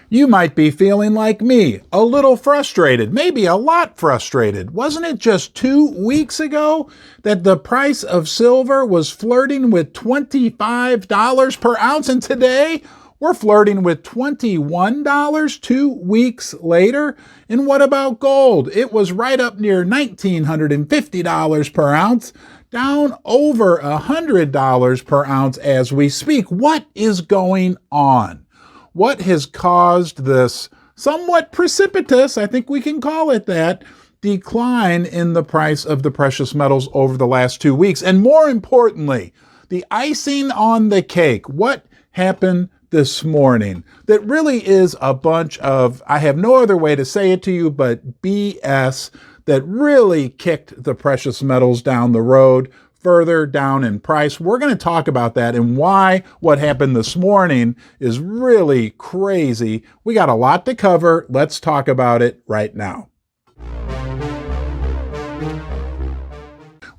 You might be feeling like me, a little frustrated, maybe a lot frustrated. Wasn't it just 2 weeks ago that the price of silver was flirting with $25 per ounce, and today we're flirting with $21 2 weeks later? And what about gold? It was right up near $1,950 per ounce, down over $100 per ounce as we speak. What is going on? What has caused this somewhat precipitous, I think we can call it that, decline in the price of the precious metals over the last 2 weeks? And more importantly, the icing on the cake, what happened this morning that really is a bunch of, I have no other way to say it to you, but BS that really kicked the precious metals down the road, further down in price. We're going to talk about that and why what happened this morning is really crazy. We got a lot to cover. Let's talk about it right now.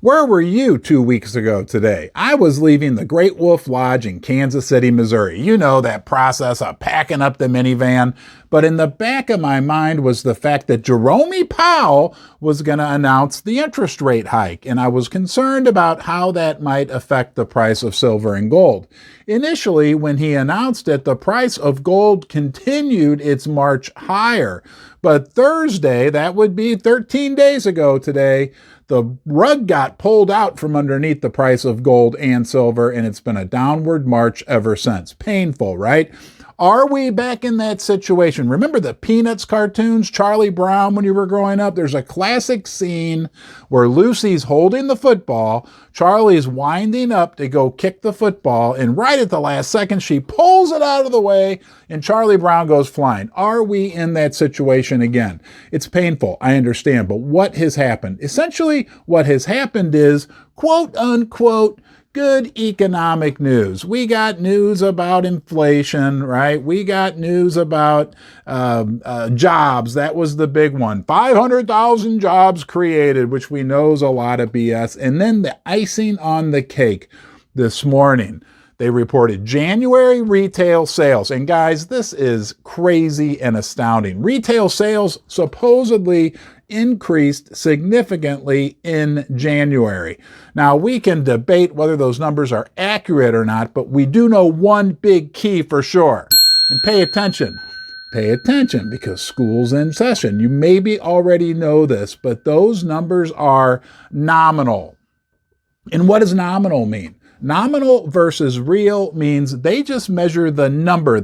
Where were you 2 weeks ago today? I was leaving the Great Wolf Lodge in Kansas City, Missouri. You know that process of packing up the minivan. But in the back of my mind was the fact that Jerome Powell was going to announce the interest rate hike, and I was concerned about how that might affect the price of silver and gold. Initially, when he announced it, the price of gold continued its march higher. But Thursday, that would be 13 days ago today, the rug got pulled out from underneath the price of gold and silver, and it's been a downward march ever since. Painful, right? Are we back in that situation? Remember the Peanuts cartoons, Charlie Brown, when you were growing up? There's a classic scene where Lucy's holding the football, Charlie's winding up to go kick the football, and right at the last second, she pulls it out of the way, and Charlie Brown goes flying. Are we in that situation again? It's painful, I understand, but what has happened? Essentially, what has happened is, quote unquote, good economic news. We got news about inflation, right? We got news about jobs. That was the big one. 500,000 jobs created, which we know is a lot of BS. And then the icing on the cake this morning. They reported January retail sales. And guys, this is crazy and astounding. Retail sales supposedly increased significantly in January. Now, we can debate whether those numbers are accurate or not, but we do know one big key for sure. And pay attention. Pay attention because school's in session. You maybe already know this, but those numbers are nominal. And what does nominal mean? Nominal versus real means they just measure the number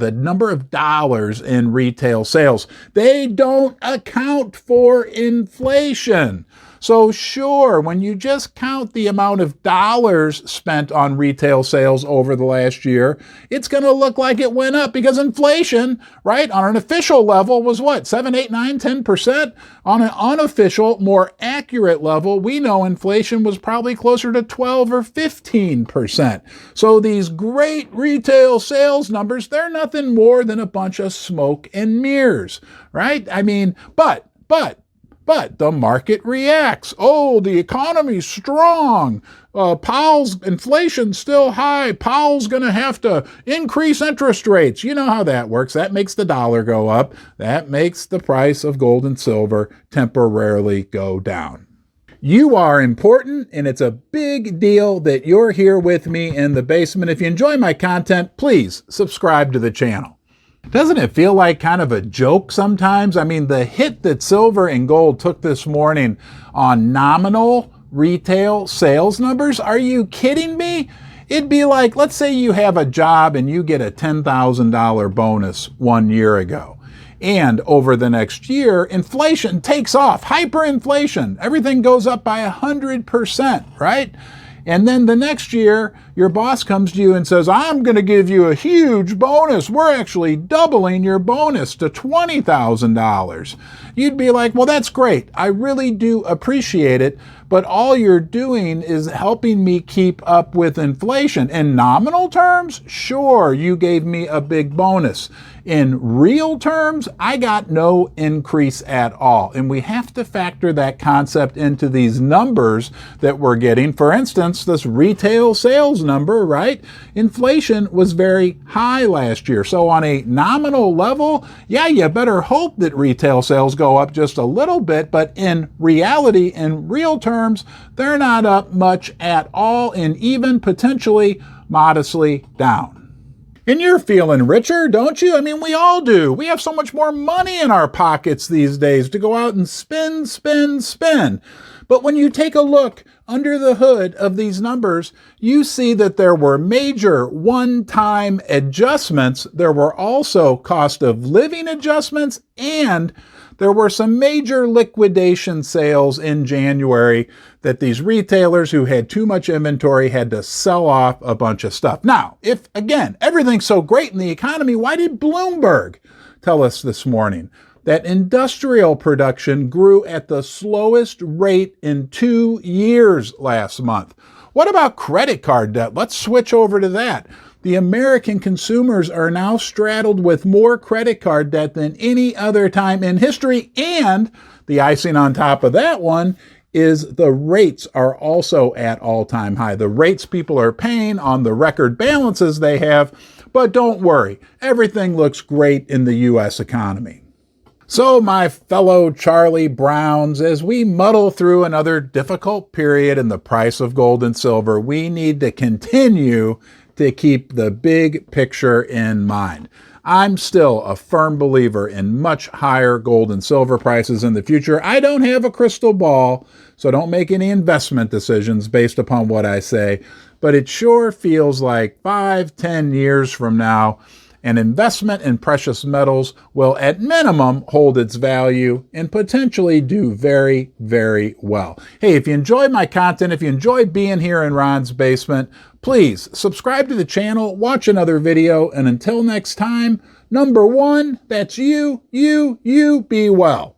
of dollars in retail sales. They don't account for inflation. So sure, when you just count the amount of dollars spent on retail sales over the last year, it's going to look like it went up because inflation, right, on an official level was what, 7, 8, 9, 10%? On an unofficial, more accurate level, we know inflation was probably closer to 12 or 15%. So these great retail sales numbers, they're nothing more than a bunch of smoke and mirrors, right? I mean, but the market reacts. Oh, the economy's strong. Powell's inflation's still high. Powell's going to have to increase interest rates. You know how that works. That makes the dollar go up. That makes the price of gold and silver temporarily go down. You are important, and it's a big deal that you're here with me in the basement. If you enjoy my content, please subscribe to the channel. Doesn't it feel like kind of a joke sometimes? I mean, the hit that silver and gold took this morning on nominal retail sales numbers, are you kidding me? It'd be like, let's say you have a job and you get a $10,000 bonus 1 year ago. And over the next year, inflation takes off, hyperinflation. Everything goes up by 100%, right? And then the next year, your boss comes to you and says, I'm going to give you a huge bonus. We're actually doubling your bonus to $20,000. You'd be like, well, that's great. I really do appreciate it. But all you're doing is helping me keep up with inflation. In nominal terms, sure, you gave me a big bonus. In real terms, I got no increase at all. And we have to factor that concept into these numbers that we're getting. For instance, this retail sales number, right? Inflation was very high last year. So on a nominal level, yeah, you better hope that retail sales go up just a little bit. But in reality, in real terms, they're not up much at all, and even potentially modestly down. And you're feeling richer, don't you? I mean, we all do. We have so much more money in our pockets these days to go out and spend, spend, spend. But when you take a look under the hood of these numbers, you see that there were major one-time adjustments. There were also cost of living adjustments, and there were some major liquidation sales in January that these retailers who had too much inventory had to sell off a bunch of stuff. Now, if, again, everything's so great in the economy, why did Bloomberg tell us this morning that industrial production grew at the slowest rate in 2 years last month? What about credit card debt? Let's switch over to that. The American consumers are now straddled with more credit card debt than any other time in history. And the icing on top of that one is the rates are also at all-time high. The rates people are paying on the record balances they have. But don't worry, everything looks great in the U.S. economy. So, my fellow Charlie Browns, as we muddle through another difficult period in the price of gold and silver, we need to continue to keep the big picture in mind. I'm still a firm believer in much higher gold and silver prices in the future. I don't have a crystal ball, so don't make any investment decisions based upon what I say, but it sure feels like 5-10 years from now, an investment in precious metals will at minimum hold its value and potentially do very, very well. Hey, if you enjoy my content, if you enjoy being here in Ron's Basement, please subscribe to the channel, watch another video, and until next time, number one, that's you be well.